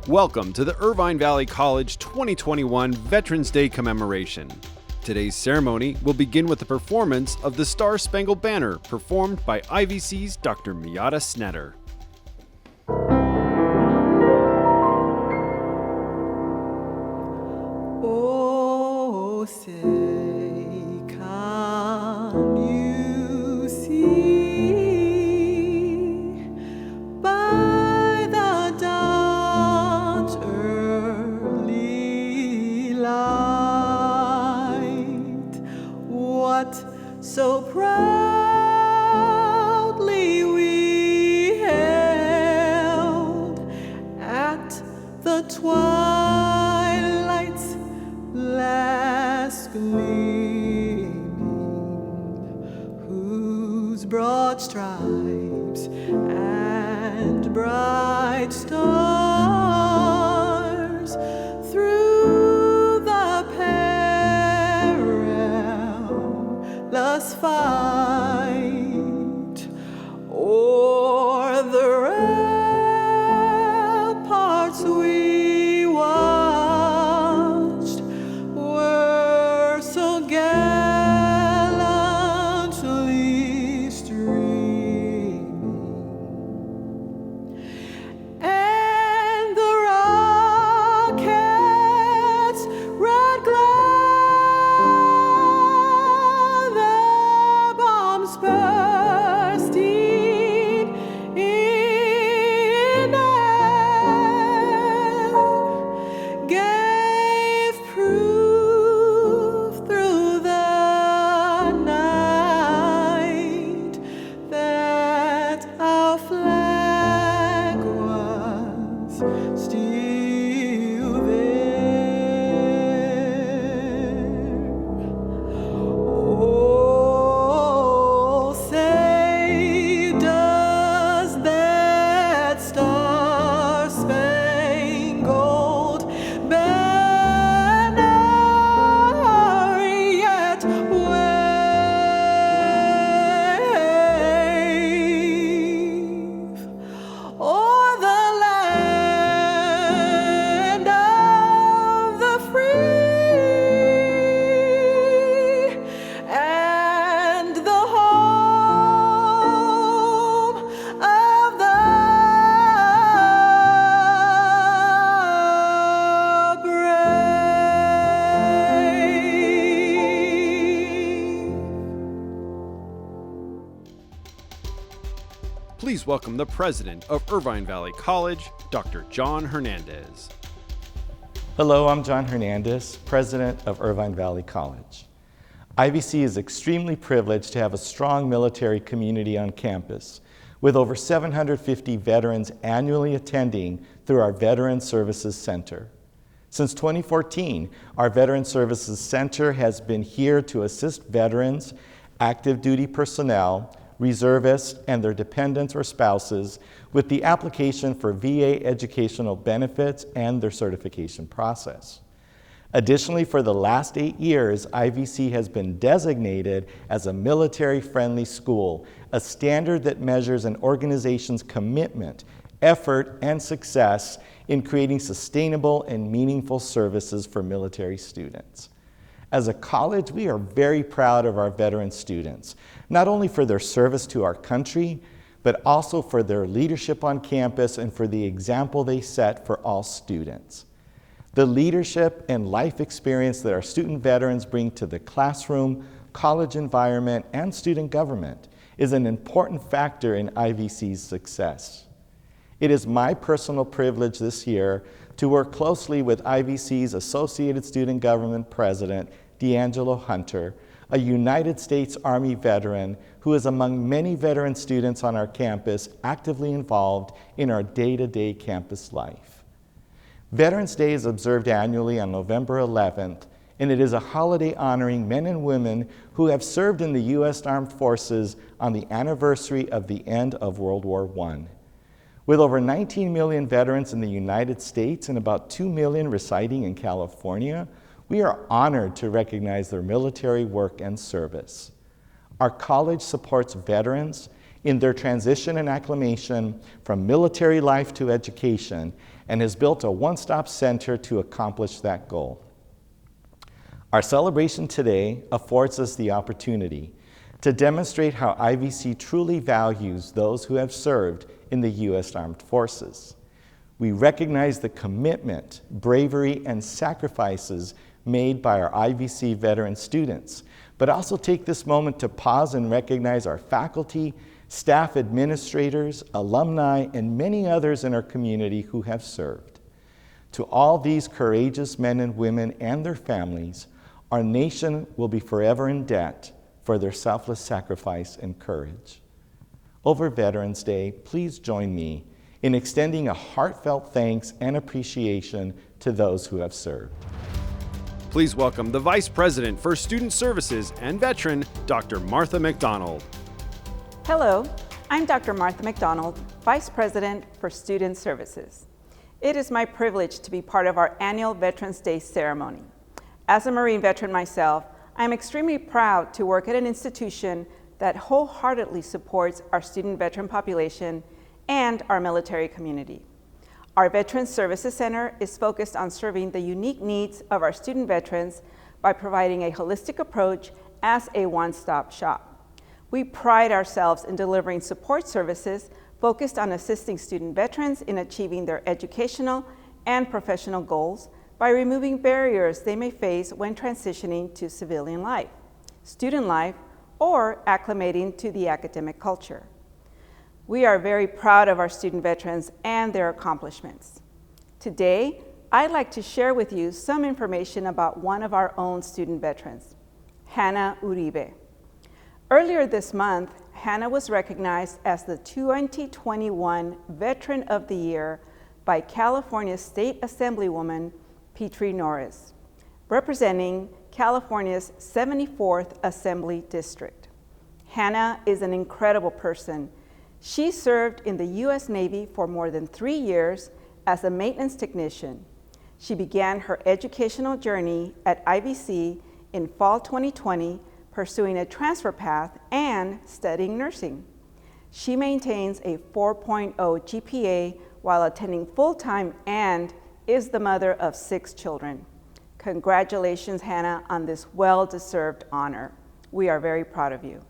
Welcome to the Irvine Valley College 2021 Veterans Day commemoration. Today's ceremony will begin with the performance of the Star Spangled Banner performed by IVC's Dr. Miata Snetter. Oh, say, can you see by the dawn's early light what so proudly we held at the twilight's last gleaming, whose broad stripes and bright stars through the perilous fight o'er the ramparts we watched were so gallantly streaming, and the rockets' red glare, their bombs bursting in air, gave proof through the night that our flag was still there. Oh, say, does that star-spangled banner yet wave o'er the land of the free and the home of the brave? Please welcome the president of Irvine Valley College, Dr. John Hernandez. Hello, I'm John Hernandez, president of Irvine Valley College. IVC is extremely privileged to have a strong military community on campus, with over 750 veterans annually attending through our Veteran Services Center. Since 2014, our Veteran Services Center has been here to assist veterans, active duty personnel, reservists, and their dependents or spouses with the application for VA educational benefits and their certification process. Additionally, for the last 8 years, IVC has been designated as a military-friendly school, a standard that measures an organization's commitment, effort, and success in creating sustainable and meaningful services for military students. As a college, we are very proud of our veteran students, not only for their service to our country, but also for their leadership on campus and for the example they set for all students. The leadership and life experience that our student veterans bring to the classroom, college environment, and student government is an important factor in IVC's success. It is my personal privilege this year to work closely with IVC's Associated Student Government President, D'Angelo Hunter, a United States Army veteran who is among many veteran students on our campus actively involved in our day-to-day campus life. Veterans Day is observed annually on November 11th, and it is a holiday honoring men and women who have served in the U.S. Armed Forces on the anniversary of the end of World War I. With over 19 million veterans in the United States and about 2 million residing in California, we are honored to recognize their military work and service. Our college supports veterans in their transition and acclimation from military life to education, and has built a one-stop center to accomplish that goal. Our celebration today affords us the opportunity to demonstrate how IVC truly values those who have served in the U.S. Armed Forces. We recognize the commitment, bravery, and sacrifices made by our IVC veteran students, but also take this moment to pause and recognize our faculty, staff administrators, alumni, and many others in our community who have served. To all these courageous men and women and their families, our nation will be forever in debt for their selfless sacrifice and courage. Over Veterans Day, please join me in extending a heartfelt thanks and appreciation to those who have served. Please welcome the Vice President for Student Services and Veteran, Dr. Martha McDonald. Hello, I'm Dr. Martha McDonald, Vice President for Student Services. It is my privilege to be part of our annual Veterans Day ceremony. As a Marine veteran myself, I'm extremely proud to work at an institution that wholeheartedly supports our student veteran population and our military community. Our Veterans Services Center is focused on serving the unique needs of our student veterans by providing a holistic approach as a one-stop shop. We pride ourselves in delivering support services focused on assisting student veterans in achieving their educational and professional goals by removing barriers they may face when transitioning to civilian life, student life, or acclimating to the academic culture. We are very proud of our student veterans and their accomplishments. Today, I'd like to share with you some information about one of our own student veterans, Hannah Uribe. Earlier this month, Hannah was recognized as the 2021 Veteran of the Year by California State Assemblywoman Petrie Norris, representing California's 74th Assembly District. Hannah is an incredible person. She served in the U.S. Navy for more than 3 years as a maintenance technician. She began her educational journey at IVC in fall 2020, pursuing a transfer path and studying nursing. She maintains a 4.0 GPA while attending full-time and is the mother of 6 children. Congratulations, Hannah, on this well-deserved honor. We are very proud of you.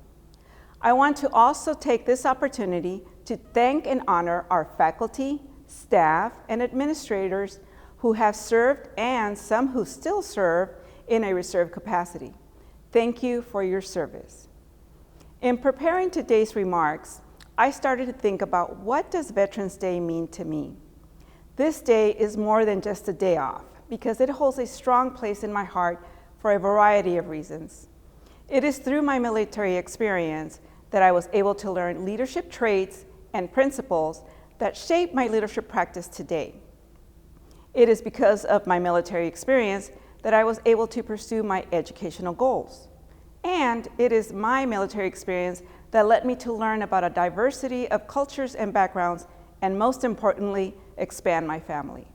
I want to also take this opportunity to thank and honor our faculty, staff, and administrators who have served and some who still serve in a reserve capacity. Thank you for your service. In preparing today's remarks, I started to think about what does Veterans Day mean to me? This day is more than just a day off because it holds a strong place in my heart for a variety of reasons. It is through my military experience that I was able to learn leadership traits and principles that shape my leadership practice today. It is because of my military experience that I was able to pursue my educational goals. And it is my military experience that led me to learn about a diversity of cultures and backgrounds, and most importantly, expand my family.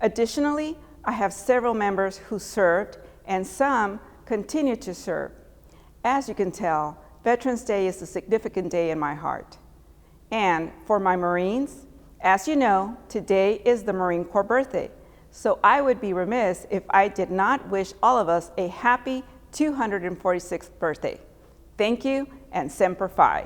Additionally, I have several members who served and some continue to serve. As you can tell, Veterans Day is a significant day in my heart. And for my Marines, as you know, today is the Marine Corps birthday. So I would be remiss if I did not wish all of us a happy 246th birthday. Thank you, and Semper Fi.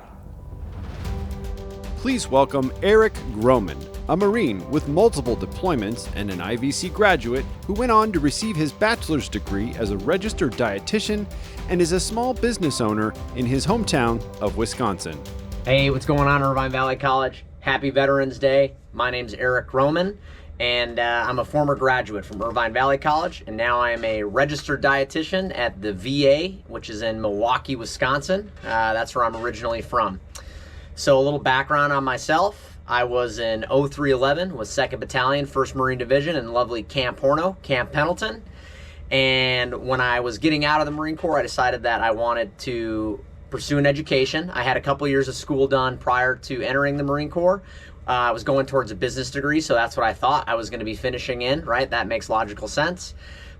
Please welcome Eric Groman, a Marine with multiple deployments and an IVC graduate who went on to receive his bachelor's degree as a registered dietitian and is a small business owner in his hometown of Wisconsin. Hey, what's going on, Irvine Valley College? Happy Veterans Day. My name's Eric Groman, and I'm a former graduate from Irvine Valley College, and now I am a registered dietitian at the VA, which is in Milwaukee, Wisconsin. That's where I'm originally from. So a little background on myself. I was in 0311 with 2nd Battalion, 1st Marine Division in lovely Camp Horno, Camp Pendleton. And when I was getting out of the Marine Corps, I decided that I wanted to pursue an education. I had a couple years of school done prior to entering the Marine Corps. I was going towards a business degree, so that's what I thought I was going to be finishing in, right? That makes logical sense.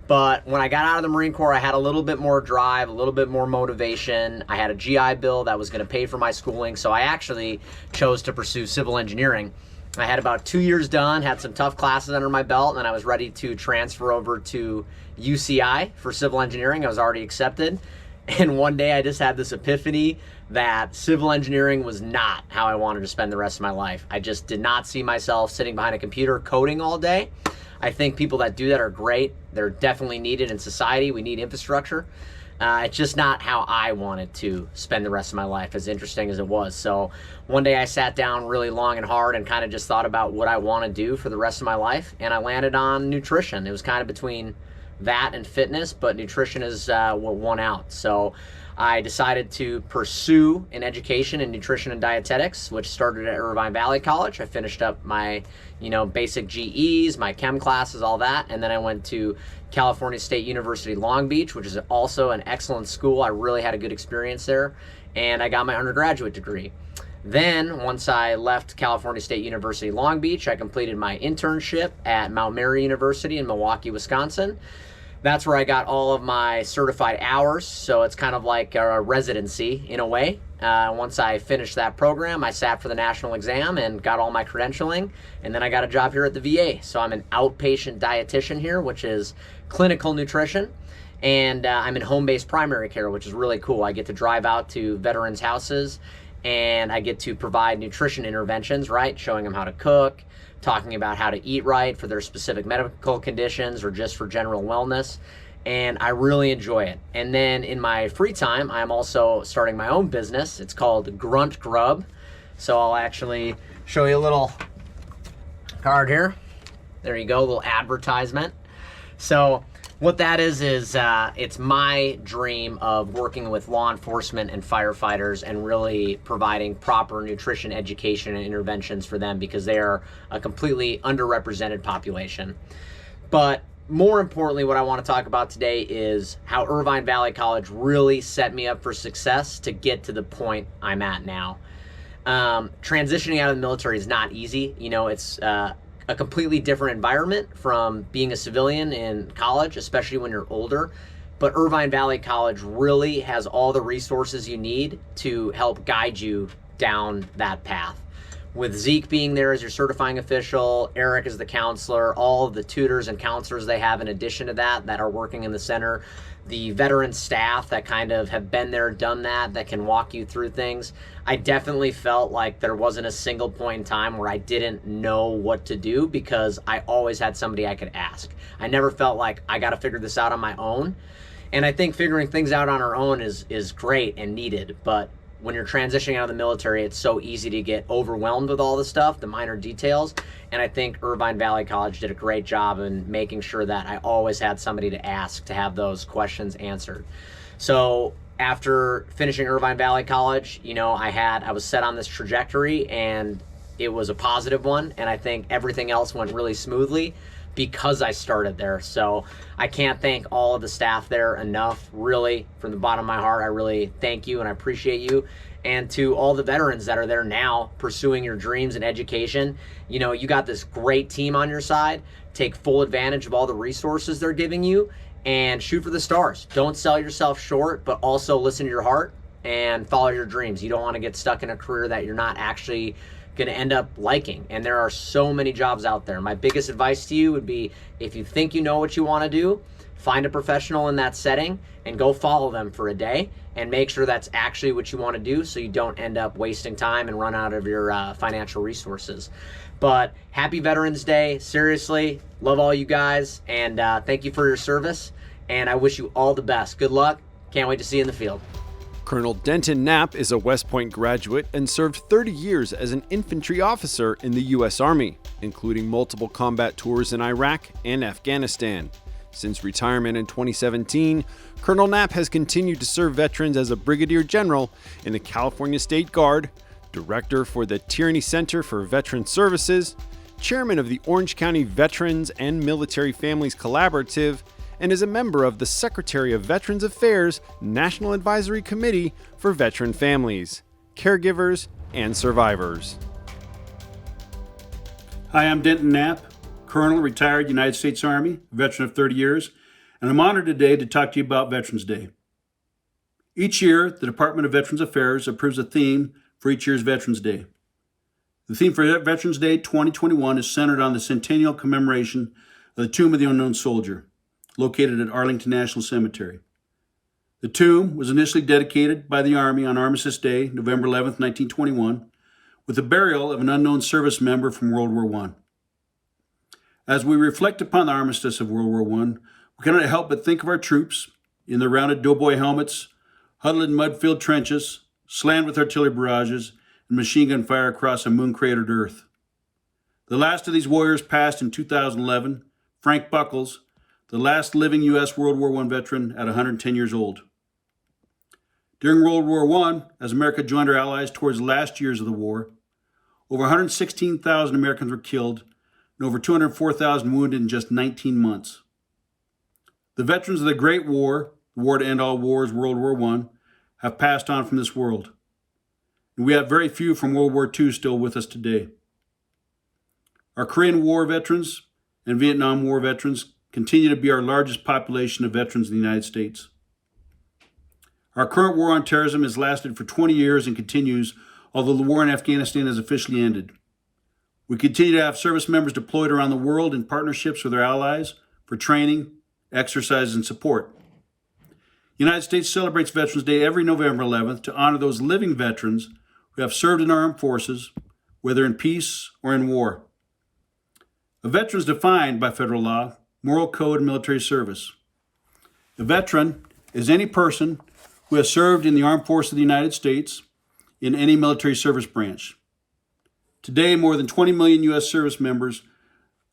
But when I got out of the Marine Corps, I had a little bit more drive, a little bit more motivation. I had a GI Bill that was going to pay for my schooling, so I actually chose to pursue civil engineering. I had about 2 years done, had some tough classes under my belt, and I was ready to transfer over to UCI for civil engineering. I was already accepted. And one day I just had this epiphany that civil engineering was not how I wanted to spend the rest of my life. I just did not see myself sitting behind a computer coding all day. I think people that do that are great. They're definitely needed in society. We need infrastructure. It's just not how I wanted to spend the rest of my life, as interesting as it was. So one day I sat down really long and hard and kind of just thought about what I want to do for the rest of my life, and I landed on nutrition. It was kind of between that and fitness, but nutrition is what won out. So I decided to pursue an education in nutrition and dietetics, which started at Irvine Valley College. I finished up my, basic GEs, my chem classes, all that, and then I went to California State University, Long Beach, which is also an excellent school. I really had a good experience there, and I got my undergraduate degree. Then, once I left California State University, Long Beach, I completed my internship at Mount Mary University in Milwaukee, Wisconsin. That's where I got all of my certified hours, so it's kind of like a residency in a way. Once I finished that program, I sat for the national exam and got all my credentialing, and then I got a job here at the VA. So I'm an outpatient dietitian here, which is clinical nutrition, and I'm in home-based primary care, which is really cool. I get to drive out to veterans' houses, and I get to provide nutrition interventions, right? Showing them how to cook, talking about how to eat right for their specific medical conditions or just for general wellness. And I really enjoy it. And then in my free time, I'm also starting my own business. It's called Grunt Grub. So I'll actually show you a little card here. There you go, a little advertisement. So what that is it's my dream of working with law enforcement and firefighters and really providing proper nutrition education and interventions for them, because they are a completely underrepresented population. But more importantly, what I want to talk about today is how Irvine Valley College really set me up for success to get to the point I'm at now. Transitioning out of the military is not easy. It's a completely different environment from being a civilian in college, especially when you're older. But Irvine Valley College really has all the resources you need to help guide you down that path. With Zeke being there as your certifying official, Eric as the counselor, all of the tutors and counselors they have in addition to that are working in the center, the veteran staff that kind of have been there, done that can walk you through things. I definitely felt like there wasn't a single point in time where I didn't know what to do, because I always had somebody I could ask. I never felt like I got to figure this out on my own. And I think figuring things out on our own is great and needed, but when you're transitioning out of the military, it's so easy to get overwhelmed with all the stuff, the minor details. And I think Irvine Valley College did a great job in making sure that I always had somebody to ask to have those questions answered. So after finishing Irvine Valley College, I was set on this trajectory, and it was a positive one. And I think everything else went really smoothly because I started there. So I can't thank all of the staff there enough. Really, from the bottom of my heart, I really thank you and I appreciate you. And to all the veterans that are there now pursuing your dreams and education, you got this great team on your side. Take full advantage of all the resources they're giving you and shoot for the stars. Don't sell yourself short, but also listen to your heart and follow your dreams. You don't want to get stuck in a career that you're not actually going to end up liking. And there are so many jobs out there. My biggest advice to you would be, if you think you know what you want to do, find a professional in that setting and go follow them for a day and make sure that's actually what you want to do, so you don't end up wasting time and run out of your financial resources. But happy Veterans Day. Seriously, love all you guys, and thank you for your service, and I wish you all the best. Good luck. Can't wait to see you in the field. Colonel Denton Knapp is a West Point graduate and served 30 years as an infantry officer in the U.S. Army, including multiple combat tours in Iraq and Afghanistan. Since retirement in 2017, Colonel Knapp has continued to serve veterans as a brigadier general in the California State Guard, director for the Tierney Center for Veteran Services, chairman of the Orange County Veterans and Military Families Collaborative, and is a member of the Secretary of Veterans Affairs National Advisory Committee for Veteran Families, Caregivers, and Survivors. Hi, I'm Denton Knapp, Colonel, retired United States Army, veteran of 30 years. and I'm honored today to talk to you about Veterans Day. Each year, the Department of Veterans Affairs approves a theme for each year's Veterans Day. The theme for Veterans Day 2021 is centered on the centennial commemoration of the Tomb of the Unknown Soldier, located at Arlington National Cemetery. The tomb was initially dedicated by the Army on Armistice Day, November 11, 1921, with the burial of an unknown service member from World War I. As we reflect upon the armistice of World War I, we cannot help but think of our troops in their rounded doughboy helmets, huddled in mud-filled trenches, slammed with artillery barrages, and machine gun fire across a moon-cratered earth. The last of these warriors passed in 2011, Frank Buckles, the last living U.S. World War I veteran at 110 years old. During World War I, as America joined our allies towards the last years of the war, over 116,000 Americans were killed and over 204,000 wounded in just 19 months. The veterans of the Great War, the war to end all wars, World War I, have passed on from this world. And we have very few from World War II still with us today. Our Korean War veterans and Vietnam War veterans continue to be our largest population of veterans in the United States. Our current war on terrorism has lasted for 20 years and continues, although the war in Afghanistan has officially ended. We continue to have service members deployed around the world in partnerships with our allies for training, exercise, and support. The United States celebrates Veterans Day every November 11th to honor those living veterans who have served in our armed forces, whether in peace or in war. A veteran is defined by federal law, moral code, and military service. A veteran is any person who has served in the armed forces of the United States in any military service branch. Today, more than 20 million U.S. service members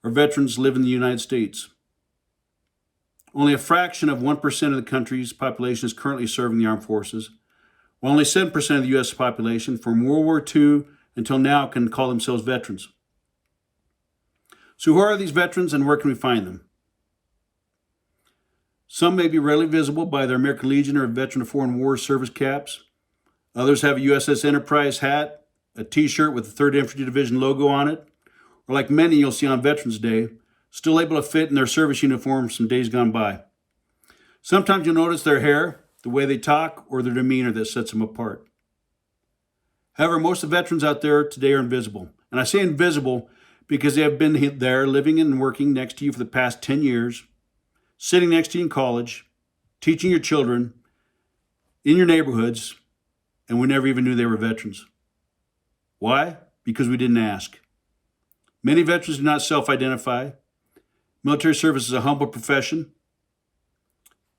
or veterans live in the United States. Only a fraction of 1% of the country's population is currently serving the armed forces, while only 7% of the U.S. population from World War II until now can call themselves veterans. So who are these veterans and where can we find them? Some may be readily visible by their American Legion or Veteran of Foreign Wars service caps. Others have a USS Enterprise hat, a t-shirt with the 3rd Infantry Division logo on it, or like many you'll see on Veterans Day, still able to fit in their service uniforms from days gone by. Sometimes you'll notice their hair, the way they talk, or their demeanor that sets them apart. However, most of the veterans out there today are invisible. And I say invisible because they have been there living and working next to you for the past 10 years, sitting next to you in college, teaching your children, in your neighborhoods, and we never even knew they were veterans. Why? Because we didn't ask. Many veterans do not self-identify. Military service is a humble profession.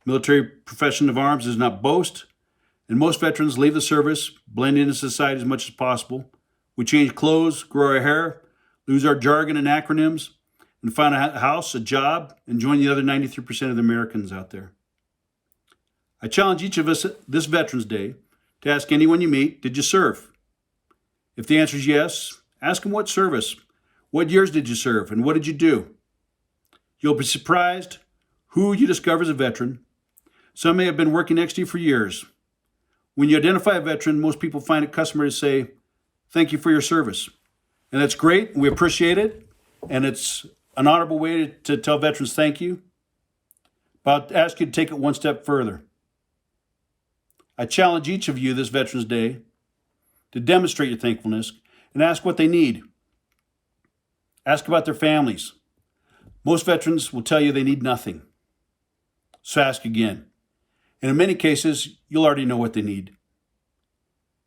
Military profession of arms does not boast, and most veterans leave the service, blend into society as much as possible. We change clothes, grow our hair, lose our jargon and acronyms, and find a house, a job, and join the other 93% of the Americans out there. I challenge each of us this Veterans Day to ask anyone you meet, did you serve? If the answer is yes, ask them what service, what years did you serve, and what did you do? You'll be surprised who you discover as a veteran. Some may have been working next to you for years. When you identify a veteran, most people find it customary to say, thank you for your service. And that's great, we appreciate it, and it's an honorable way to tell veterans thank you. But I'll ask you to take it one step further. I challenge each of you this Veterans Day to demonstrate your thankfulness and ask what they need. Ask about their families. Most veterans will tell you they need nothing. So ask again. And in many cases, you'll already know what they need.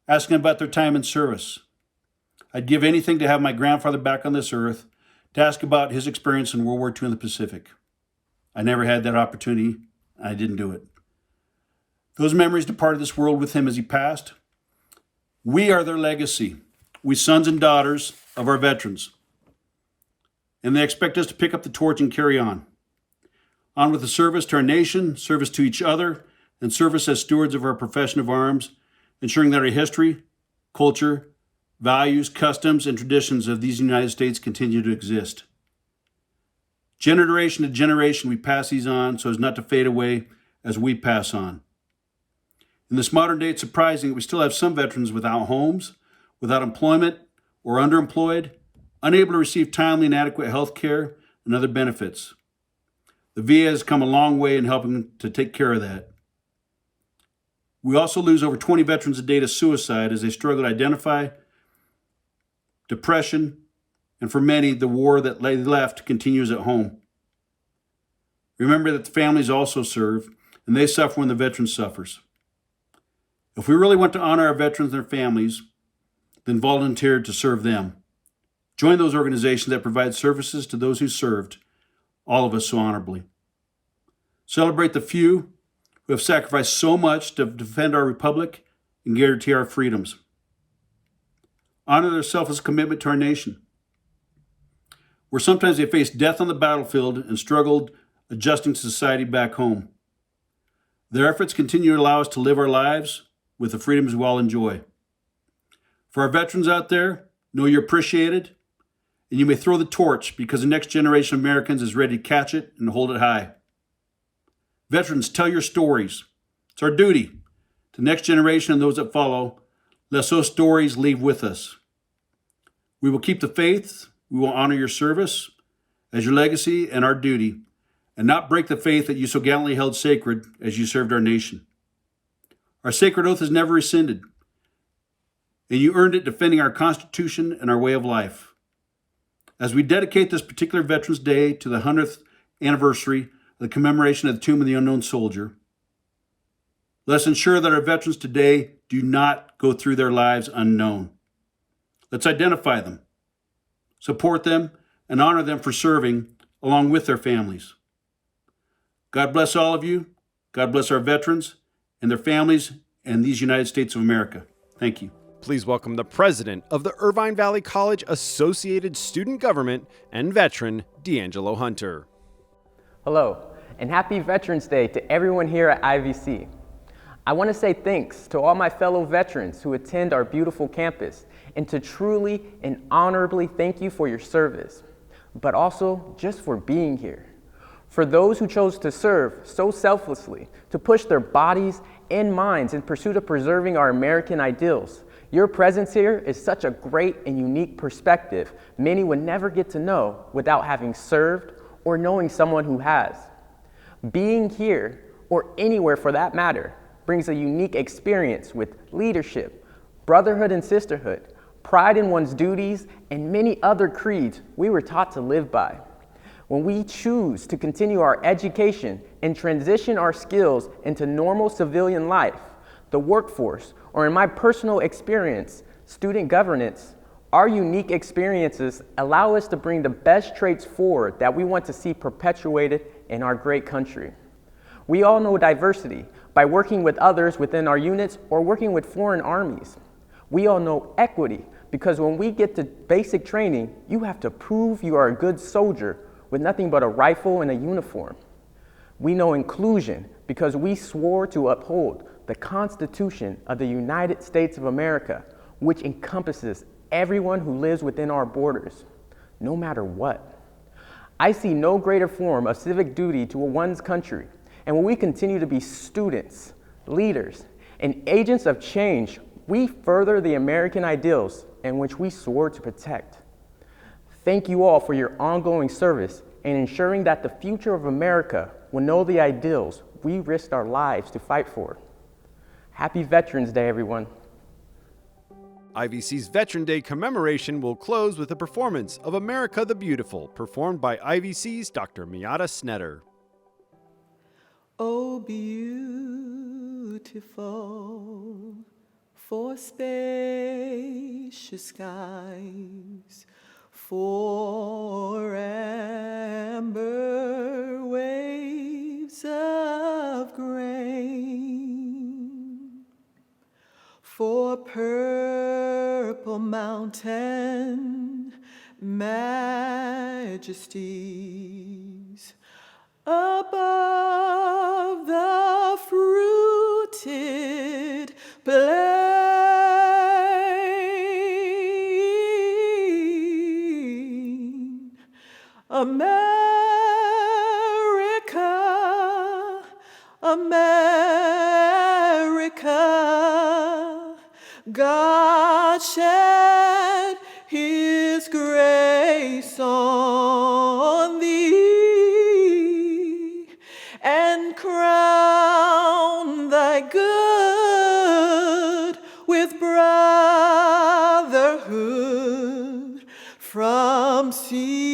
Ask them about their time in service. I'd give anything to have my grandfather back on this earth to ask about his experience in World War II in the Pacific. I never had that opportunity. I didn't do it. Those memories departed this world with him as he passed. We are their legacy, we sons and daughters of our veterans. And they expect us to pick up the torch and carry on. On with the service to our nation, service to each other, and service as stewards of our profession of arms, ensuring that our history, culture, values, customs, and traditions of these United States continue to exist. Generation to generation, we pass these on so as not to fade away as we pass on. In this modern day, it's surprising that we still have some veterans without homes, without employment, or underemployed, unable to receive timely and adequate health care and other benefits. The VA has come a long way in helping to take care of that. We also lose over 20 veterans a day to suicide as they struggle to identify depression, and for many, the war that they left continues at home. Remember that the families also serve, and they suffer when the veteran suffers. If we really want to honor our veterans and their families, then volunteer to serve them. Join those organizations that provide services to those who served, all of us so honorably. Celebrate the few who have sacrificed so much to defend our republic and guarantee our freedoms. Honor their selfless commitment to our nation. Where sometimes they faced death on the battlefield and struggled adjusting to society back home. Their efforts continue to allow us to live our lives with the freedoms we all enjoy. For our veterans out there, know you're appreciated, and you may throw the torch because the next generation of Americans is ready to catch it and hold it high. Veterans, tell your stories. It's our duty to the next generation and those that follow, lest those stories leave with us. We will keep the faith, we will honor your service as your legacy and our duty, and not break the faith that you so gallantly held sacred as you served our nation. Our sacred oath is never rescinded, and you earned it defending our Constitution and our way of life. As we dedicate this particular Veterans Day to the 100th anniversary of the commemoration of the Tomb of the Unknown Soldier, let's ensure that our veterans today do not go through their lives unknown. Let's identify them, support them, and honor them for serving along with their families. God bless all of you. God bless our veterans and their families and these United States of America. Thank you. Please welcome the president of the Irvine Valley College Associated Student Government and veteran, D'Angelo Hunter. Hello, and happy Veterans Day to everyone here at IVC. I want to say thanks to all my fellow veterans who attend our beautiful campus, and to truly and honorably thank you for your service, but also just for being here. For those who chose to serve so selflessly, to push their bodies and minds in pursuit of preserving our American ideals, your presence here is such a great and unique perspective many would never get to know without having served or knowing someone who has. Being here, or anywhere for that matter, brings a unique experience with leadership, brotherhood and sisterhood, pride in one's duties, and many other creeds we were taught to live by. When we choose to continue our education and transition our skills into normal civilian life, the workforce, or in my personal experience, student governance, our unique experiences allow us to bring the best traits forward that we want to see perpetuated in our great country. We all know diversity by working with others within our units or working with foreign armies. We all know equity because when we get to basic training, you have to prove you are a good soldier with nothing but a rifle and a uniform. We know inclusion because we swore to uphold the Constitution of the United States of America, which encompasses everyone who lives within our borders, no matter what. I see no greater form of civic duty to one's country, and when we continue to be students, leaders, and agents of change, we further the American ideals in which we swore to protect. Thank you all for your ongoing service in ensuring that the future of America will know the ideals we risked our lives to fight for. Happy Veterans Day, everyone. IVC's Veteran Day commemoration will close with a performance of America the Beautiful, performed by IVC's Dr. Miata Snetter. Oh, beautiful for spacious skies, for amber waves of grain, for purple mountain majesties, above the fruited plain. America, America, God shed His grace on thee. peace.